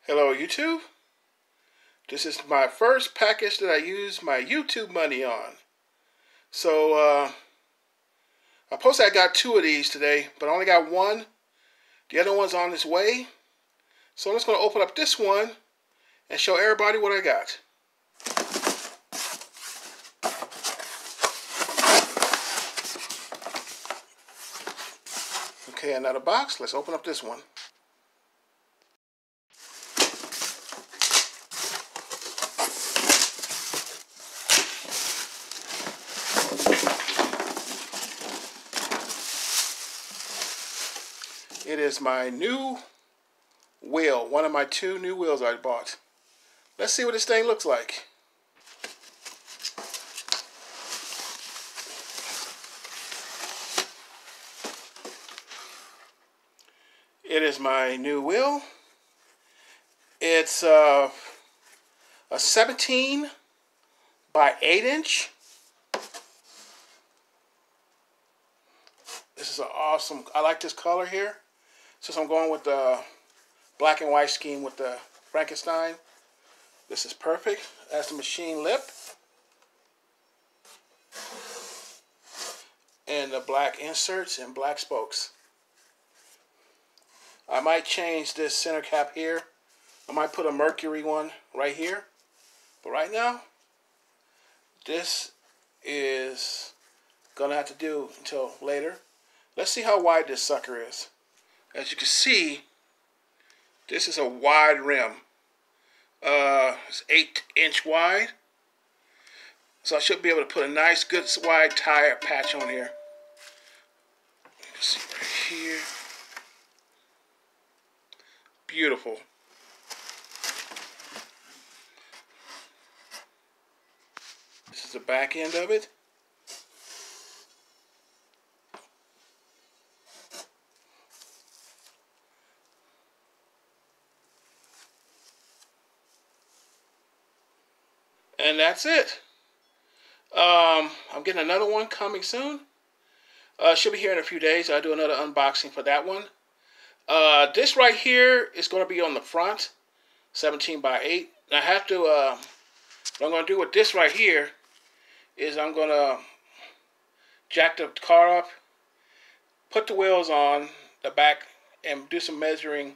Hello YouTube. This is my first package that I use my YouTube money on. So I posted I got 2 of these today, but I only got 1. The other one's on its way. So I'm just going to open up this one and show everybody what I got. Okay, another box. Let's open up this one. It is my new wheel, one of my 2 new wheels I bought. Let's see what this thing looks like. It is my new wheel. It's a 17 by 8 inch. This is an awesome, I like this color here. Since I'm going with the black and white scheme with the Frankenstein, this is perfect. That's the machine lip. And the black inserts and black spokes. I might change this center cap here. I might put a Mercury one right here. But right now, this is gonna have to do until later. Let's see how wide this sucker is. As you can see, this is a wide rim. It's 8-inch wide. So I should be able to put a nice, good, wide tire patch on here. Let's see right here. Beautiful. This is the back end of it. And that's it. I'm getting another one coming soon. Should be here in a few days. I'll do another unboxing for that one. This right here is going to be on the front, 17 by 8. I have to, what I'm going to do with this right here is I'm going to jack the car up, put the wheels on the back, and do some measuring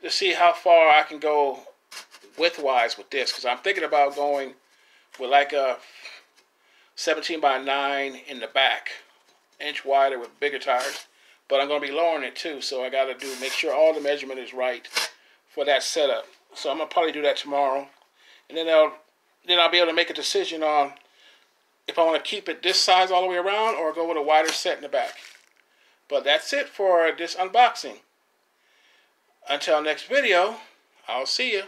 to see how far I can go width-wise with this. Because I'm thinking about going with like a 17 by 9 in the back, inch wider with bigger tires. But I'm going to be lowering it too, so I got to make sure all the measurement is right for that setup. So I'm going to probably do that tomorrow. And then I'll be able to make a decision on if I want to keep it this size all the way around or go with a wider set in the back. But that's it for this unboxing. Until next video, I'll see you.